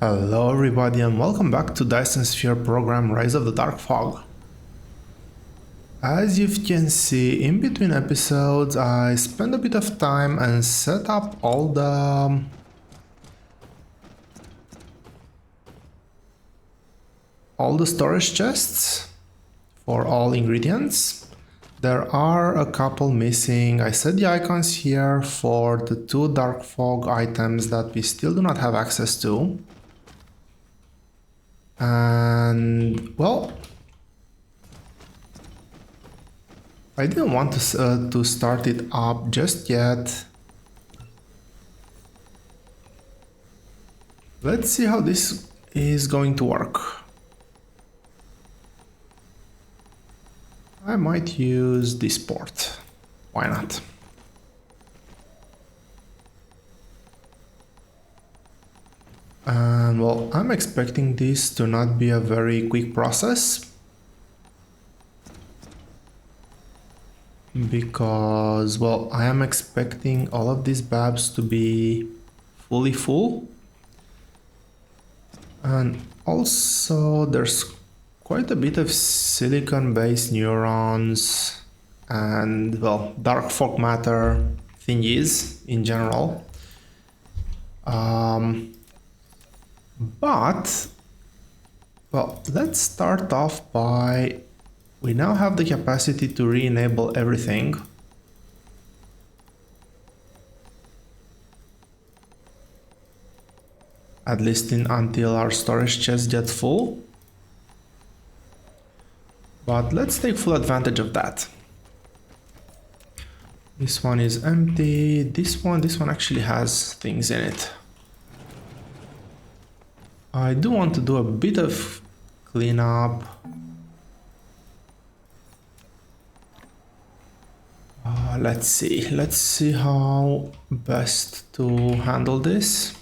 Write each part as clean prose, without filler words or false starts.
Hello everybody and welcome back to Dyson Sphere Program Rise of the Darkforg. As you can see, in between episodes I spent a bit of time and set up all the storage chests for all ingredients. There are a couple missing. I set the icons here for the two Darkforg items that we still do not have access to. And well, I didn't want to start it up just yet. Let's see how this is going to work. I might use this port. Why not? And well, I'm expecting this to not be a very quick process, because well, I am expecting all of these babs to be fully full, and also there's quite a bit of silicon based neurons and well, Darkforg matter thingies in general. But well, let's start off by, we now have the capacity to re-enable everything. At least until our storage chests get full. But let's take full advantage of that. This one is empty. This one actually has things in it. I do want to do a bit of cleanup. Let's see how best to handle this.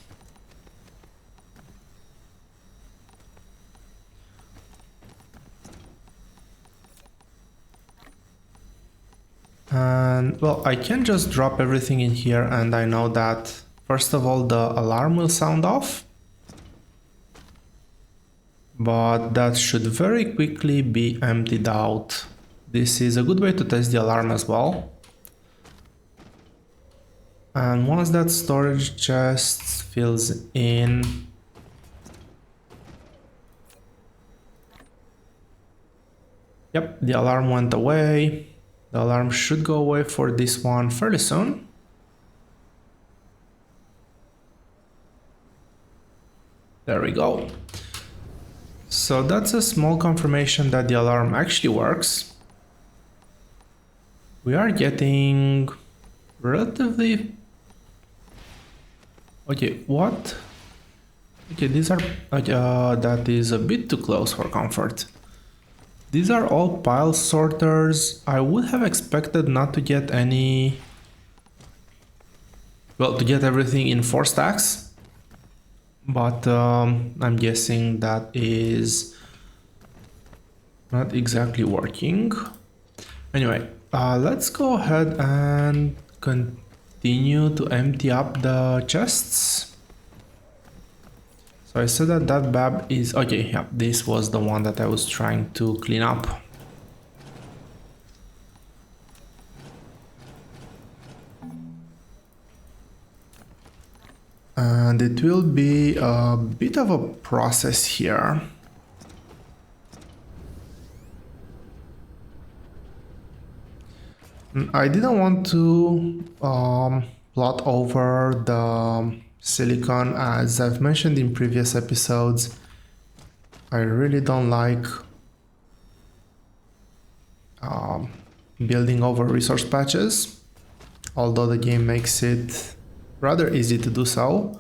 And well, I can just drop everything in here, and I know that first of all the alarm will sound off, but that should very quickly be emptied out. This is a good way to test the alarm as well. And once that storage chest fills in, yep, the alarm went away. The alarm should go away for this one fairly soon. There we go. So that's a small confirmation that the alarm actually works. We are getting relatively... Okay, what? Okay, these are... that is a bit too close for comfort. These are all pile sorters. I would have expected not to get any... Well, to get everything in 4 stacks. But I'm guessing that is not exactly working. Anyway, let's go ahead and continue to empty up the chests. So I said that that bab is... Okay, yeah, this was the one that I was trying to clean up. And it will be a bit of a process here. I didn't want to plot over the silicon, as I've mentioned in previous episodes. I really don't like building over resource patches, although the game makes it rather easy to do so.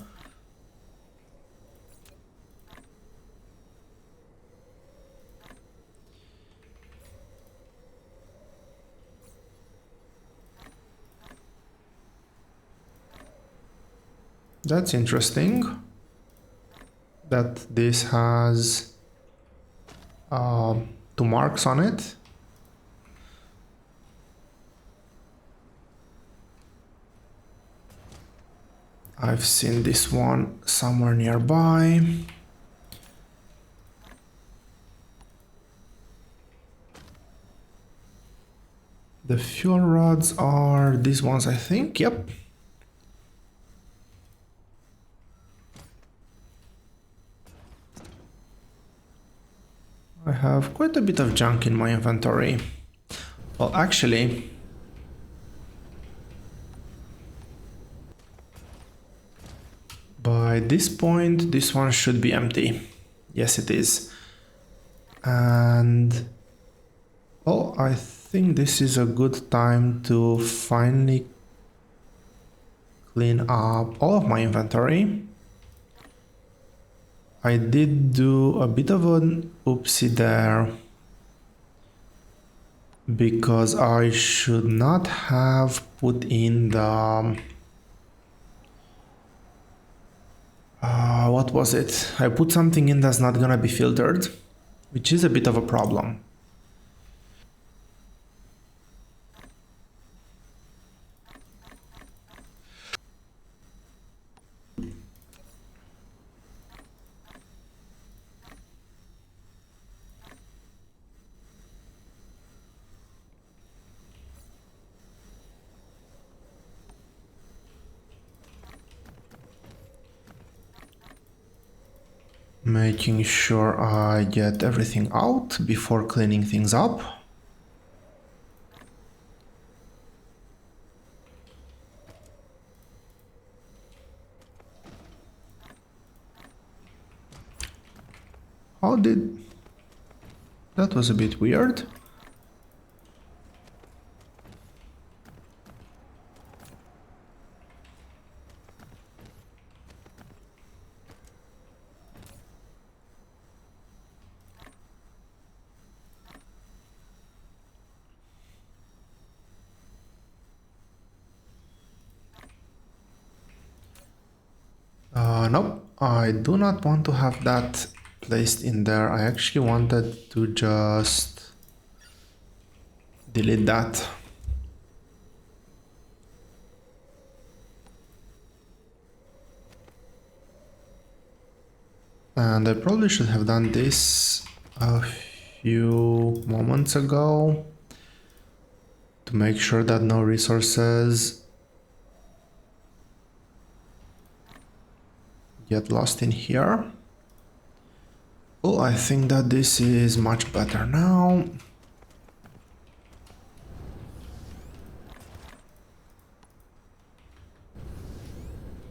That's interesting that this has 2 marks on it. I've seen this one somewhere nearby. The fuel rods are these ones, I think. Yep. I have quite a bit of junk in my inventory. Well, actually, by this point, this one should be empty. Yes, it is. And well, I think this is a good time to finally clean up all of my inventory. I did do a bit of an oopsie there because I should not have put in the what was it? I put something in that's not gonna be filtered, which is a bit of a problem. Making sure I get everything out before cleaning things up. How did... That was a bit weird. Nope, I do not want to have that placed in there. I actually wanted to just delete that. And I probably should have done this a few moments ago to make sure that no resources get lost in here. Well, I think that this is much better now.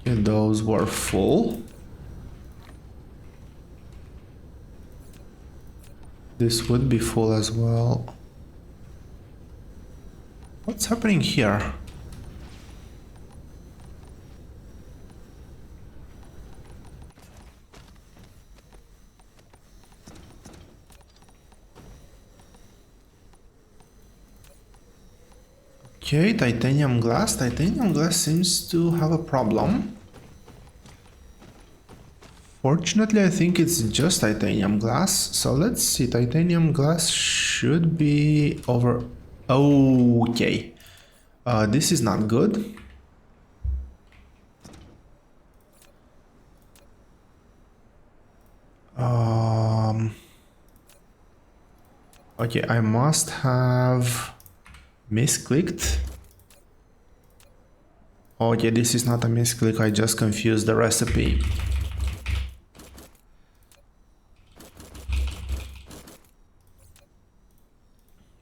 Okay, those were full. This would be full as well. What's happening here? Okay, titanium glass. Titanium glass seems to have a problem. Fortunately, I think it's just titanium glass. So let's see. Titanium glass should be over. Okay. This is not good. Okay, I must have misclicked. Okay, this is not a misclick. I just confused the recipe.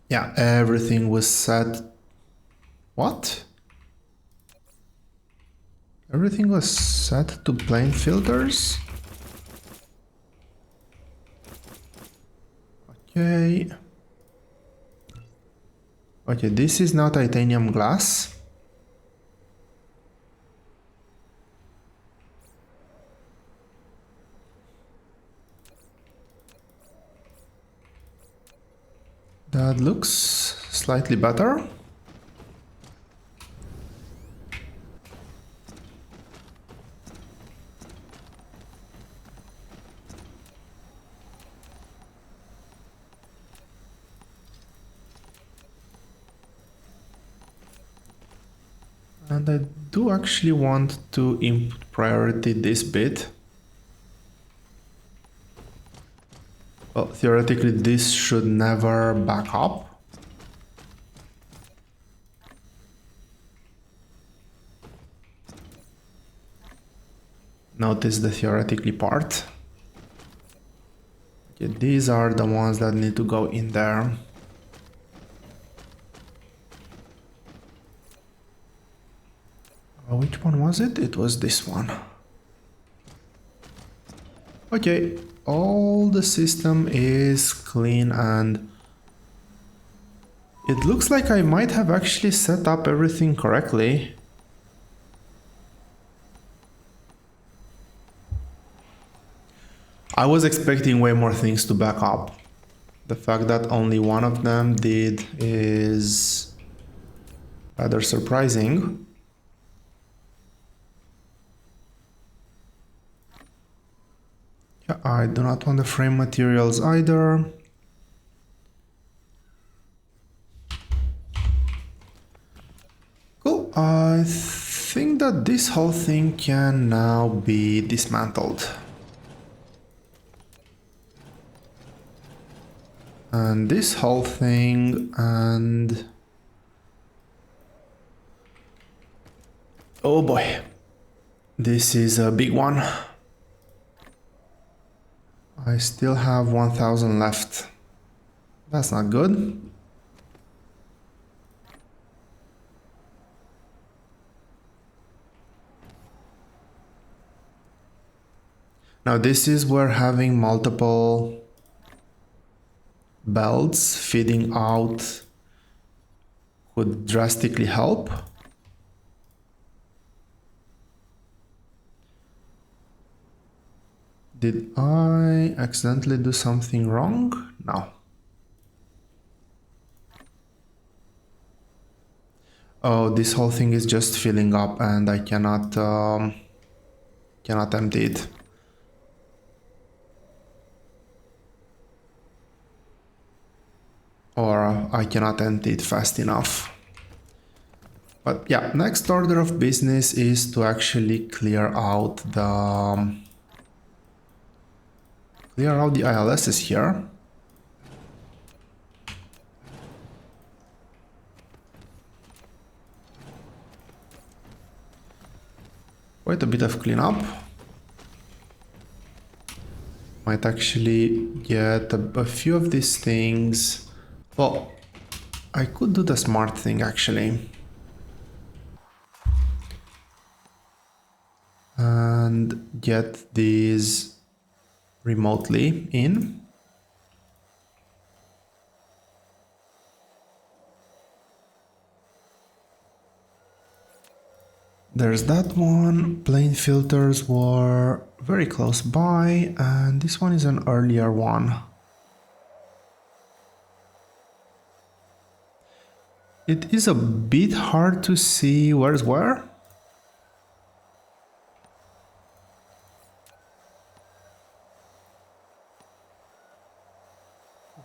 Yeah, everything was set. What? Everything was set to plain filters? Okay. Okay, this is now titanium glass. That looks slightly better. And I do actually want to input priority this bit. Well, theoretically this should never back up. Notice the theoretically part. Okay, these are the ones that need to go in there. Which one was it? It was this one. Okay, all the system is clean and it looks like I might have actually set up everything correctly. I was expecting way more things to back up. The fact that only one of them did is rather surprising. Yeah, I do not want the frame materials either. Cool, I think that this whole thing can now be dismantled. And this whole thing, and oh boy, this is a big one. I still have 1000 left. That's not good. Now this is where having multiple belts feeding out would drastically help. Did I accidentally do something wrong? No. Oh, this whole thing is just filling up and I cannot empty it. Or I cannot empty it fast enough. But yeah, next order of business is to actually clear out the ILSs here. Quite a bit of cleanup. Might actually get a few of these things. Well, I could do the smart thing actually. And get these remotely in. There's that one. Plane filters were very close by, and this one is an earlier one. It is a bit hard to see where's where.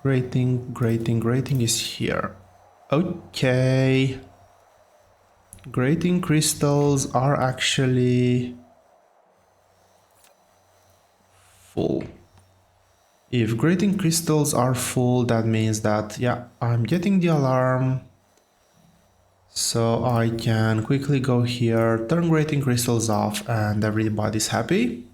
Grating is here. Okay. Grating crystals are actually full. If grating crystals are full, that means that, yeah, I'm getting the alarm. So I can quickly go here, turn grating crystals off, and everybody's happy.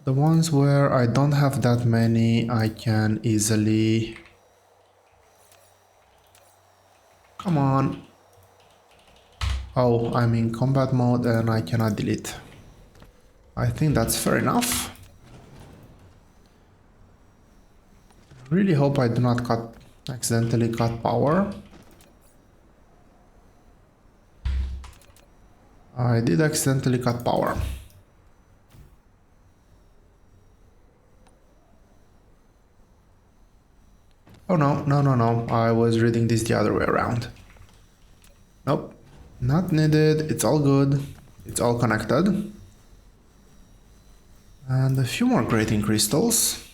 The ones where I don't have that many, I can easily... Come on. Oh, I'm in combat mode and I cannot delete. I think that's fair enough. Really hope I do not accidentally cut power. I did accidentally cut power. Oh no, I was reading this the other way around. Nope, not needed, it's all good, it's all connected. And a few more grating crystals.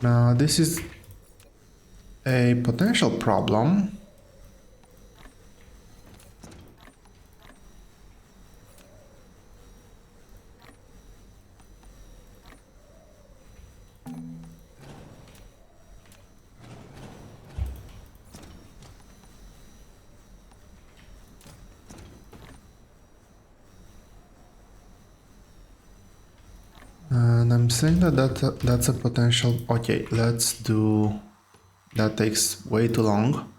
Now this is a potential problem. And I'm saying that's a potential. Okay, let's do. That takes way too long.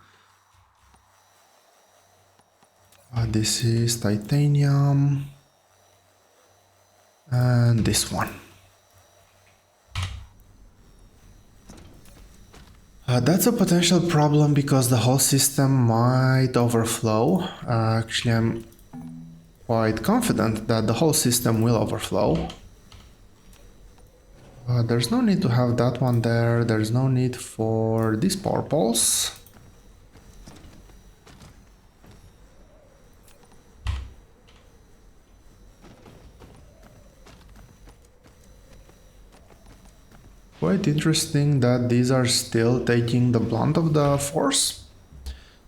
This is titanium. And this one. That's a potential problem because the whole system might overflow. Actually, I'm quite confident that the whole system will overflow. There's no need to have that one there. There's no need for these power poles. Quite interesting that these are still taking the brunt of the force.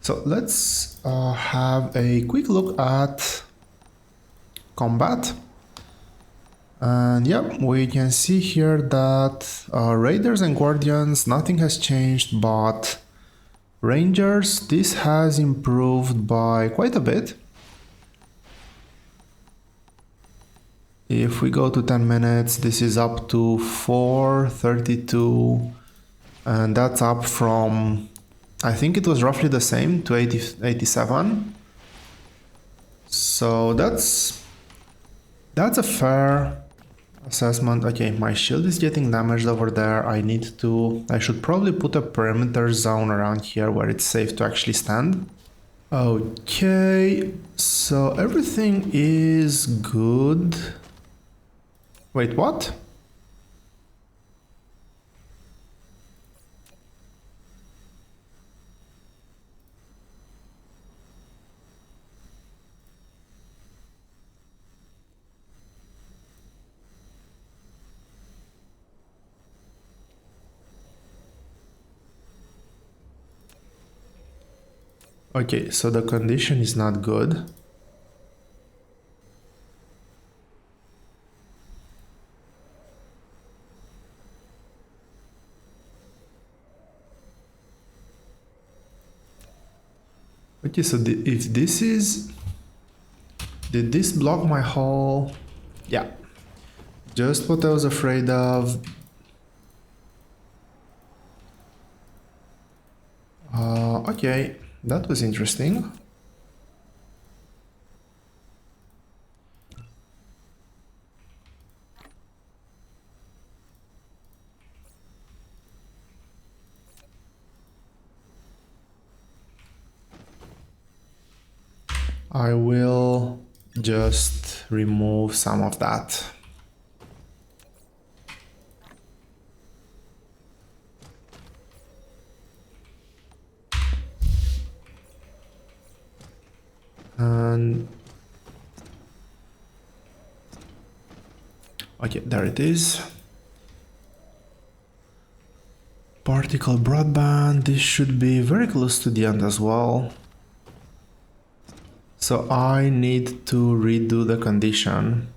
So let's have a quick look at combat. And yeah, we can see here that Raiders and Guardians, nothing has changed, but Rangers, this has improved by quite a bit. If we go to 10 minutes, this is up to 432, and that's up from, I think it was roughly the same, to 87. So that's a fair assessment. Okay, my shield is getting damaged over there. I should probably put a perimeter zone around here where it's safe to actually stand. Okay, so everything is good. Wait, what? Okay, so the condition is not good. Okay, so if this is... Did this block my whole... Yeah. Just what I was afraid of. Okay, that was interesting. I will just remove some of that. And okay, there it is. Particle broadband, this should be very close to the end as well. So I need to redo the condition.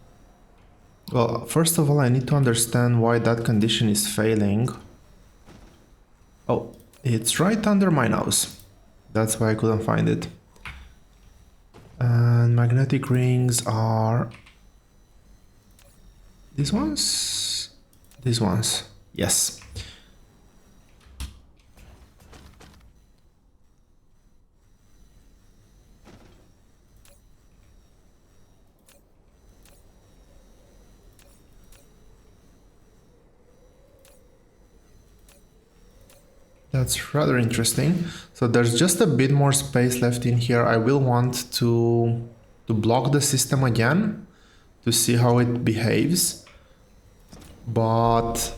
Well, first of all, I need to understand why that condition is failing. Oh, it's right under my nose. That's why I couldn't find it. And magnetic rings are... these ones? These ones. Yes. That's rather interesting. So there's just a bit more space left in here. I will want to block the system again to see how it behaves. But...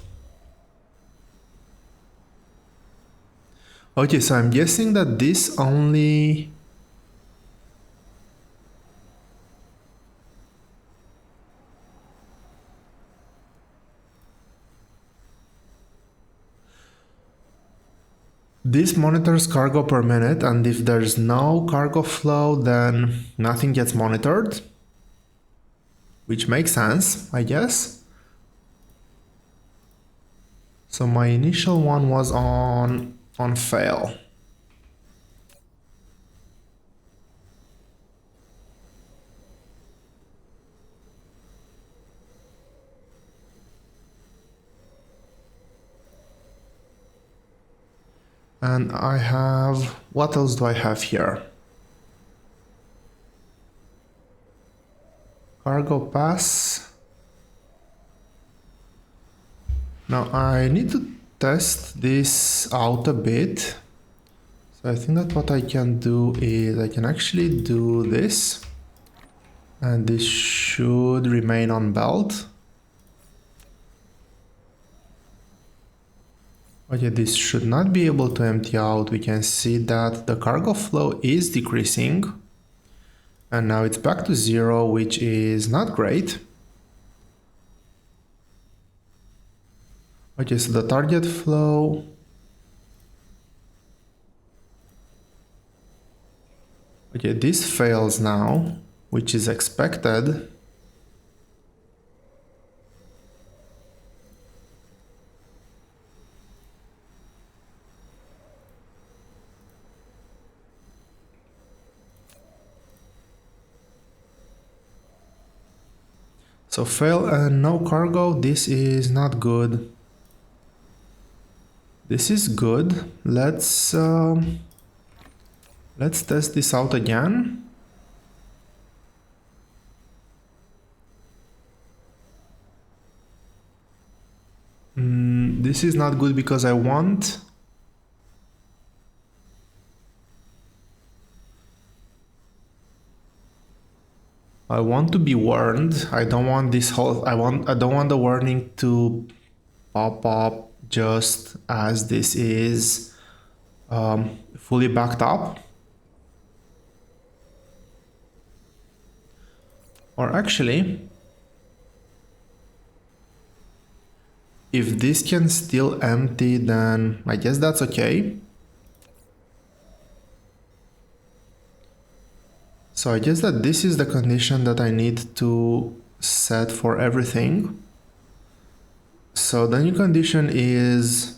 okay, so I'm guessing that this only... this monitors cargo per minute, and if there's no cargo flow, then nothing gets monitored, which makes sense, I guess. So my initial one was on fail. And I have, what else do I have here? Cargo pass. Now I need to test this out a bit. So I think that what I can do is I can actually do this. And this should remain on belt. Okay, this should not be able to empty out. We can see that the cargo flow is decreasing. And now it's back to 0, which is not great. Okay, so the target flow. Okay, this fails now, which is expected. So fail and no cargo, this is not good. This is good. Let's test this out again. This is not good because I want to be warned. I don't want this whole I don't want the warning to pop up just as this is fully backed up. Or actually, if this can still empty, then I guess that's okay. So I guess that this is the condition that I need to set for everything. So the new condition is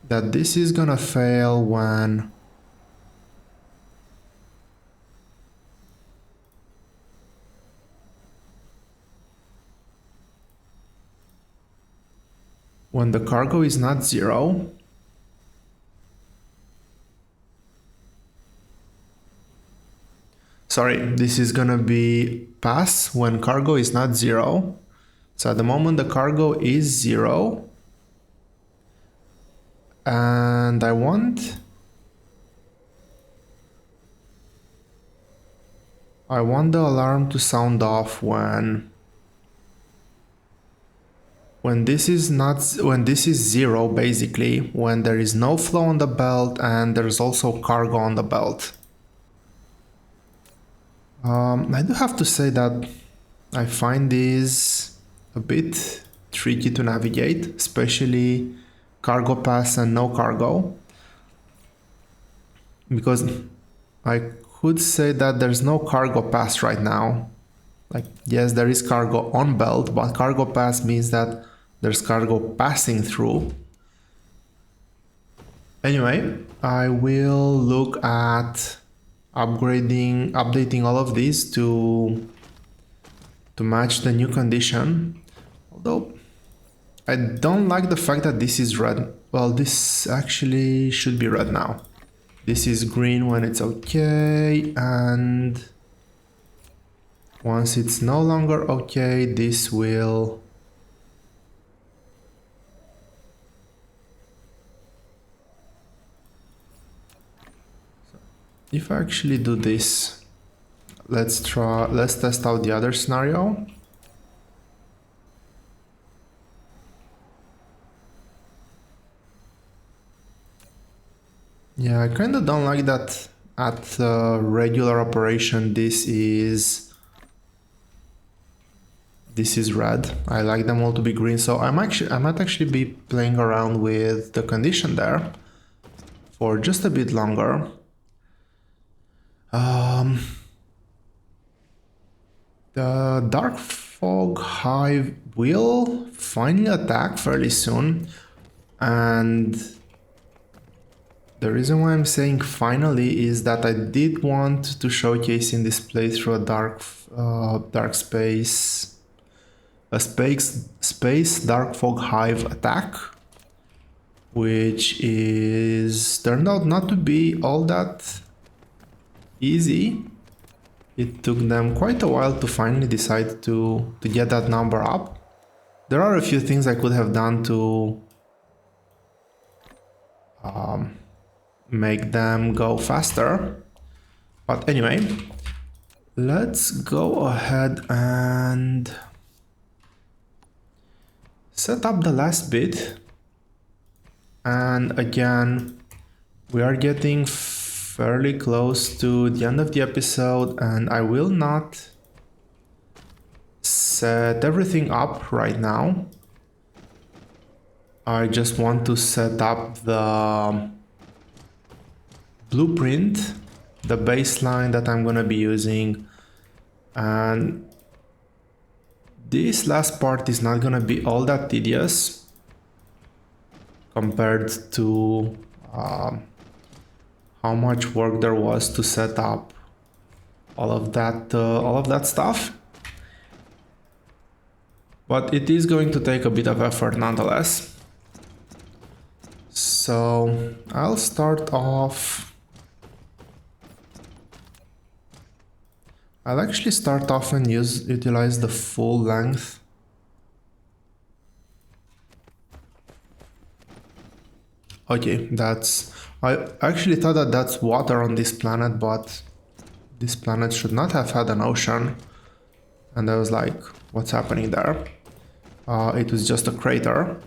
that this is gonna fail when the cargo is not 0. Sorry, this is gonna be pass when cargo is not 0. So at the moment the cargo is 0. And I want the alarm to sound off when this is 0, basically, when there is no flow on the belt and there's also cargo on the belt. I do have to say that I find this a bit tricky to navigate, especially cargo pass and no cargo, because I could say that there's no cargo pass right now. Like, yes, there is cargo on belt, but cargo pass means that there's cargo passing through. Anyway, I will look at updating all of these to match the new condition. Although I don't like the fact that this is red. Well, this actually should be red now. This is green when it's okay, and once it's no longer okay, this will if I actually do this, let's test out the other scenario. Yeah, I kind of don't like that at regular operation this is red. I like them all to be green, so I might actually be playing around with the condition there. for just a bit longer. The Darkforg Hive will finally attack fairly soon, and the reason why I'm saying finally is that I did want to showcase in this playthrough a space Darkforg Hive attack, which is turned out not to be all that easy. It took them quite a while to finally decide to get that number up. There are a few things I could have done to make them go faster. But anyway, let's go ahead and set up the last bit. And again, we are getting fairly close to the end of the episode, and I will not set everything up right now. I just want to set up the blueprint, the baseline that I'm gonna be using, and this last part is not gonna be all that tedious compared to how much work there was to set up all of that stuff. But it is going to take a bit of effort nonetheless. So I'll start off. I'll actually start off and utilize the full length. Okay, I actually thought that that's water on this planet, but this planet should not have had an ocean. And I was like, what's happening there? It was just a crater.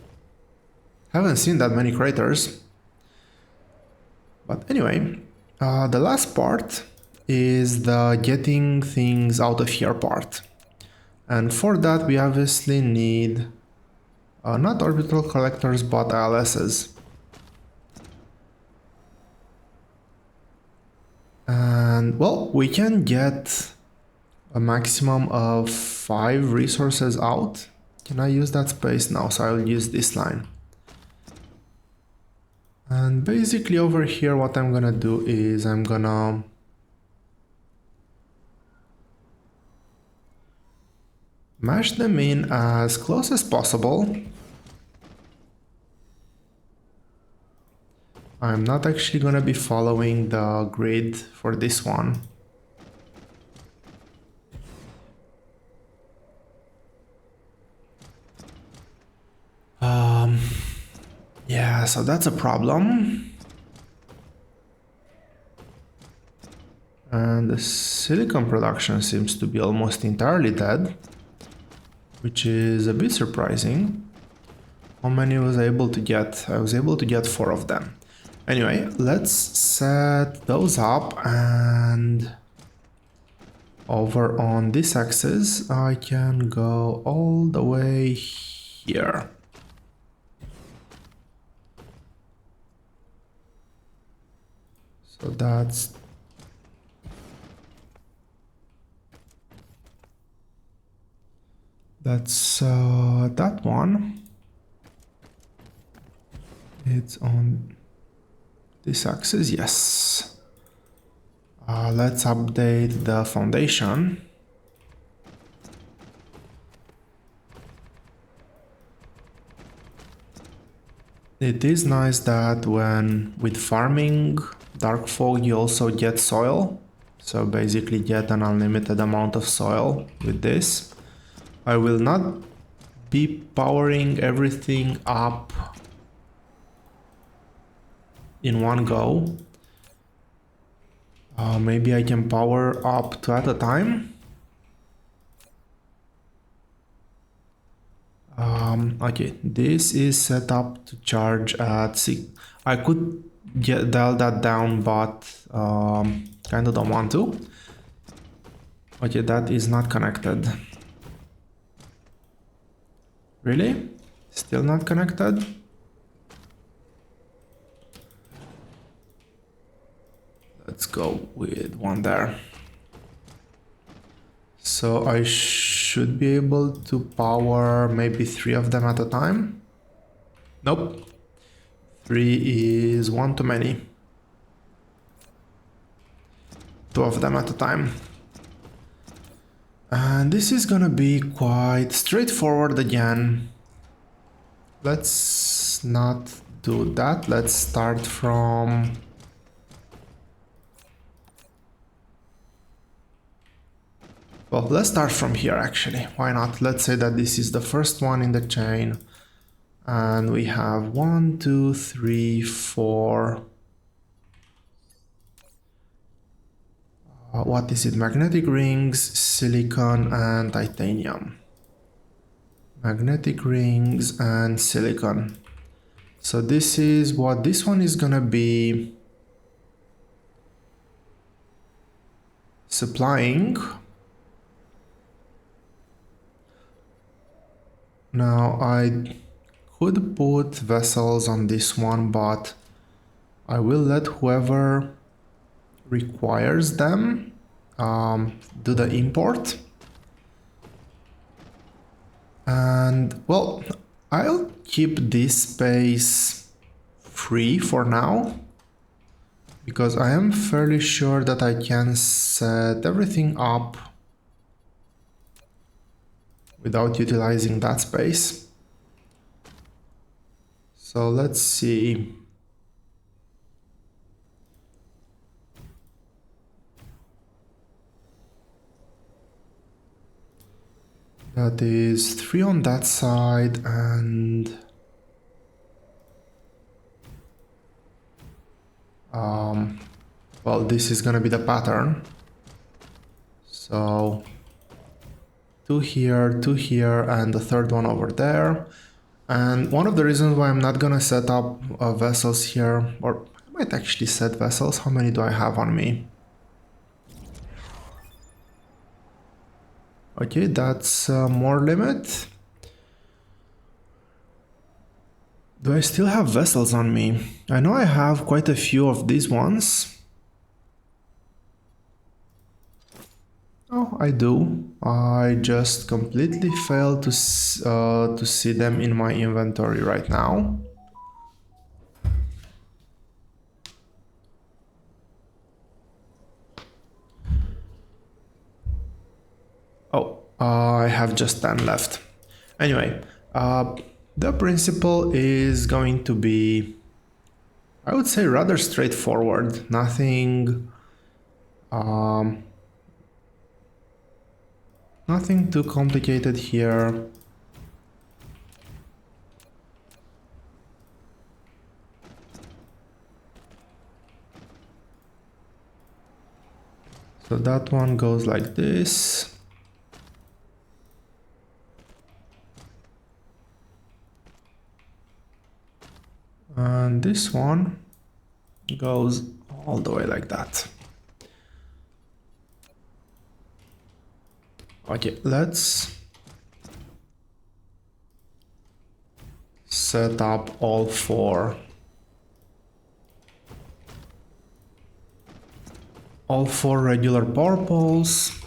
Haven't seen that many craters. But anyway, the last part is the getting things out of here part. And for that we obviously need not orbital collectors but ILSs. And well, we can get a maximum of 5 resources out. Can I use that space now? So I'll use this line. And basically over here what I'm gonna do is I'm gonna mash them in as close as possible. I'm not actually gonna be following the grid for this one. Yeah, so that's a problem. And the silicon production seems to be almost entirely dead, which is a bit surprising. How many was I able to get? I was able to get 4 of them. Anyway, let's set those up, and over on this axis I can go all the way here. So that's that one. It's on this axis, yes. Let's update the foundation. It is nice that when with farming Darkforg you also get soil. So basically get an unlimited amount of soil with this. I will not be powering everything up in one go. Maybe I can power up 2 at a time. Okay, this is set up to charge at 6. I could dial that down, but kind of don't want to. Okay, that is not connected. Really? Still not connected? with one there. So I should be able to power maybe 3 of them at a time. Nope. 3 is one too many. 2 of them at a time. And this is gonna be quite straightforward again. Let's not do that. Let's start from... Well, let's start from here actually. Why not? Let's say that this is the first one in the chain. And we have 1, 2, 3, 4. What is it? Magnetic rings, silicon, and titanium. Magnetic rings and silicon. So this is what this one is gonna be supplying. Now I could put vessels on this one, but I will let whoever requires them do the import. And well, I'll keep this space free for now, because I am fairly sure that I can set everything up without utilizing that space. So let's see. That is 3 on that side and well, this is gonna be the pattern. So 2 here, 2 here, and the third one over there. And one of the reasons why I'm not gonna set up vessels here, or I might actually set vessels. How many do I have on me? Okay, that's more limit. Do I still have vessels on me? I know I have quite a few of these ones. Oh, I do. I just completely failed to see them in my inventory right now. Oh, I have just 10 left. Anyway, the principle is going to be, I would say, rather straightforward. Nothing too complicated here. So that one goes like this. And this one goes all the way like that. Okay, let's set up all 4. All 4 regular power poles.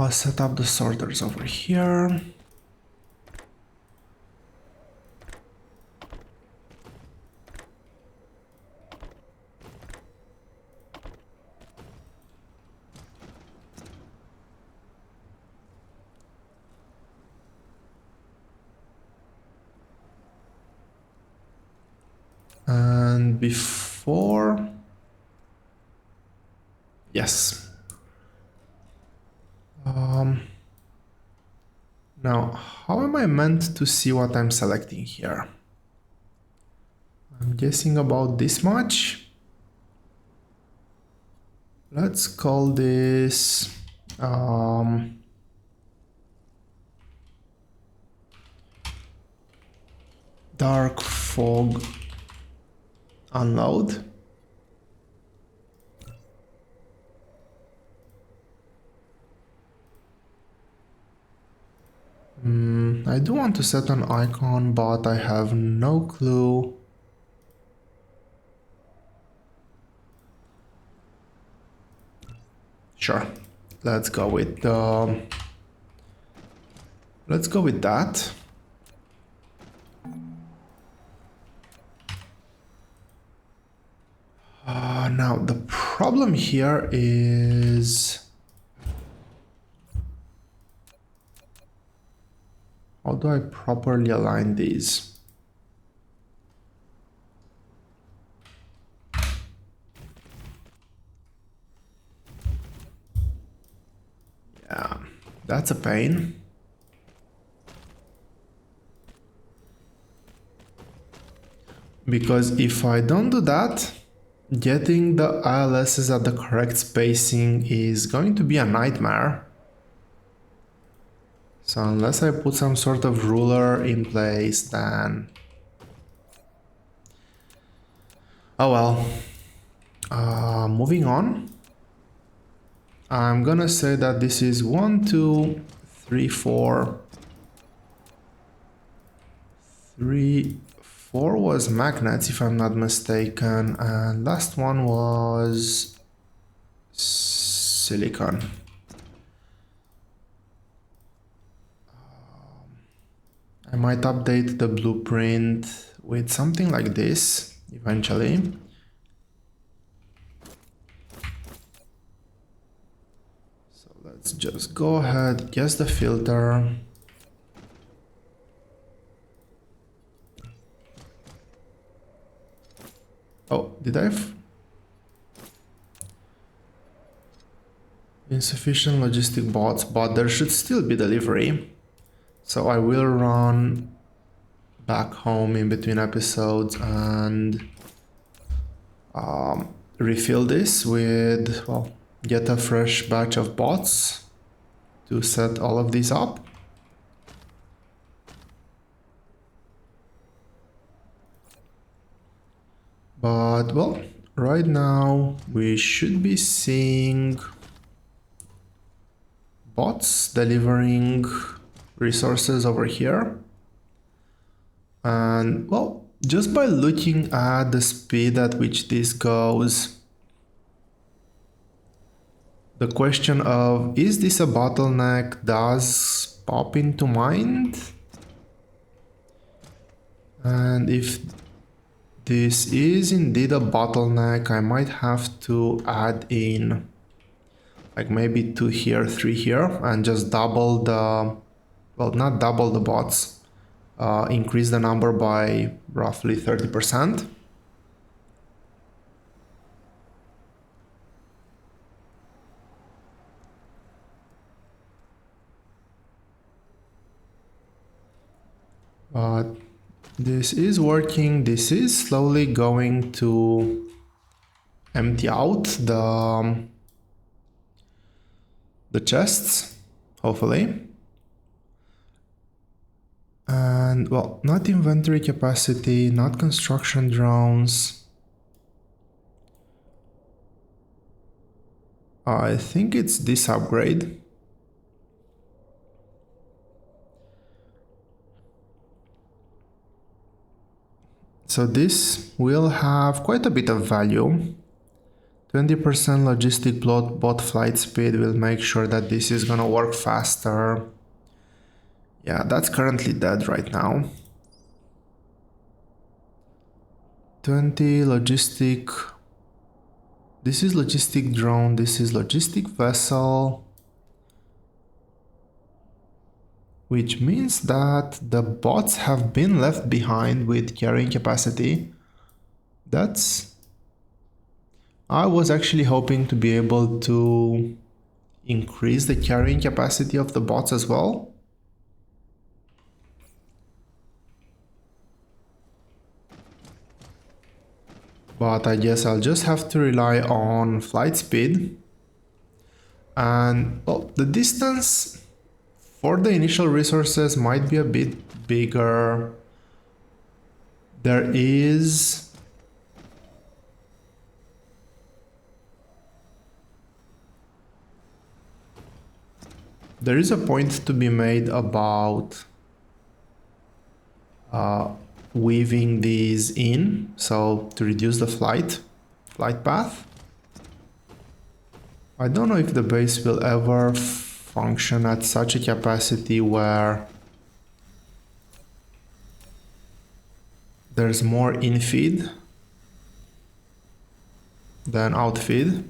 Set up the sorters over here. And before... Yes. Now, how am I meant to see what I'm selecting here? I'm guessing about this much. Let's call this Darkforg unload. I do want to set an icon, but I have no clue Sure. Let's go with that. Now the problem here is how do I properly align these? Yeah, that's a pain. Because if I don't do that, getting the ILSs at the correct spacing is going to be a nightmare. So unless I put some sort of ruler in place, then... Oh well. Moving on. I'm gonna say that this is 1, 2, 3, 4. 3, 4 was magnets, if I'm not mistaken, and last one was silicon. I might update the blueprint with something like this eventually. So let's just go ahead, guess the filter. Oh, did I? Insufficient logistic bots, but there should still be delivery. So I will run back home in between episodes and refill this with, well, get a fresh batch of bots to set all of these up. But, well, right now we should be seeing bots delivering resources over here. And, well, just by looking at the speed at which this goes, the question of, is this a bottleneck, does pop into mind? And if this is indeed a bottleneck, I might have to add in like maybe 2 here, 3 here, and just double the, well, not double the bots, increase the number by roughly 30%. But this is working. This is slowly going to empty out the chests, hopefully. And, well, not inventory capacity, not construction drones. I think it's this upgrade. So this will have quite a bit of value. 20% logistic bot flight speed will make sure that this is gonna work faster. Yeah, that's currently dead right now. 20 logistic. This is logistic drone, this is logistic vessel. Which means that the bots have been left behind with carrying capacity. I was actually hoping to be able to increase the carrying capacity of the bots as well. But I guess I'll just have to rely on flight speed. And, well, the distance for the initial resources might be a bit bigger. There is a point to be made about weaving these in, so to reduce the flight path. I don't know if the base will ever function at such a capacity where there's more in-feed than out-feed.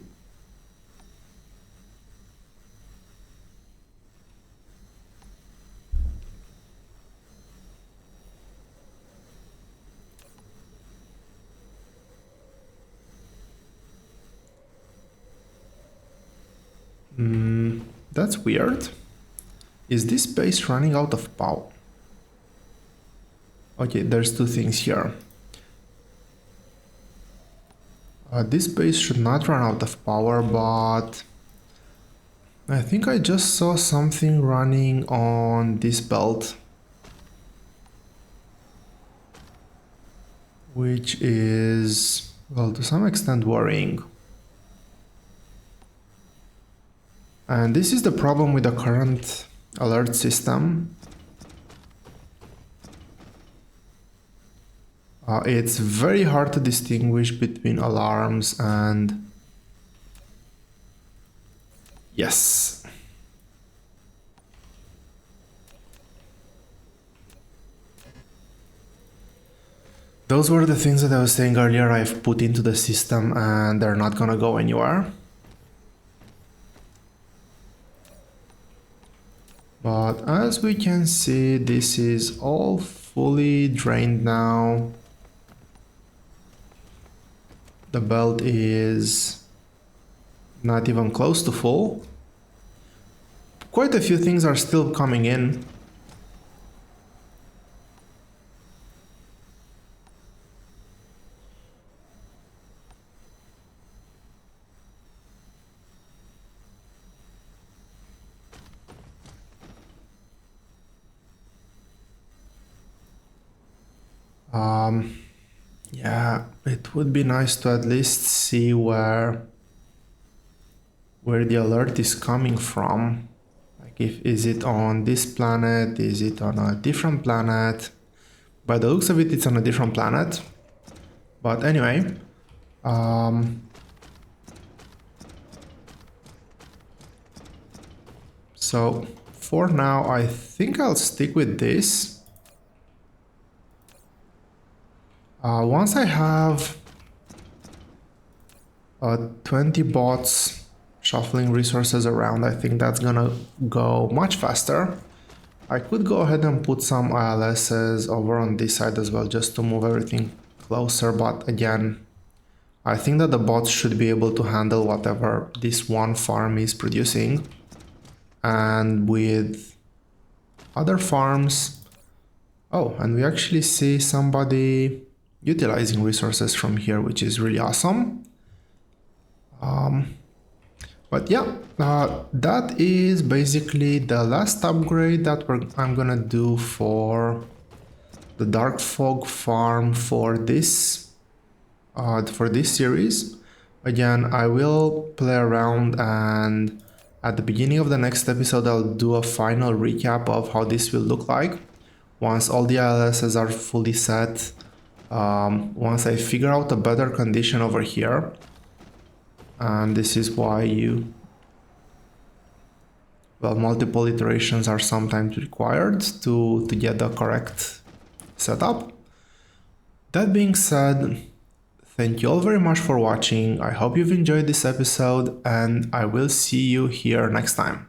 That's weird. Is this base running out of power? Okay, there's two things here. This base should not run out of power, but I think I just saw something running on this belt, which is, well, to some extent worrying. And this is the problem with the current alert system. It's very hard to distinguish between alarms and... Yes. Those were the things that I was saying earlier I've put into the system and they're not gonna go anywhere. But as we can see, this is all fully drained now. The belt is not even close to full. Quite a few things are still coming in. Yeah, it would be nice to at least see where the alert is coming from. Like, is it on this planet? Is it on a different planet? By the looks of it, it's on a different planet. But anyway, so for now, I think I'll stick with this. Once I have 20 bots shuffling resources around, I think that's gonna go much faster. I could go ahead and put some ILSs over on this side as well, just to move everything closer, but again, I think that the bots should be able to handle whatever this one farm is producing. And with other farms... Oh, and we actually see somebody utilizing resources from here, which is really awesome. But yeah, that is basically the last upgrade that I'm gonna do for the Darkforg farm for this series. Again, I will play around, and at the beginning of the next episode I'll do a final recap of how this will look like once all the ILSs are fully set. Once I figure out a better condition over here, and this is why multiple iterations are sometimes required to get the correct setup. That being said, thank you all very much for watching. I hope you've enjoyed this episode, and I will see you here next time.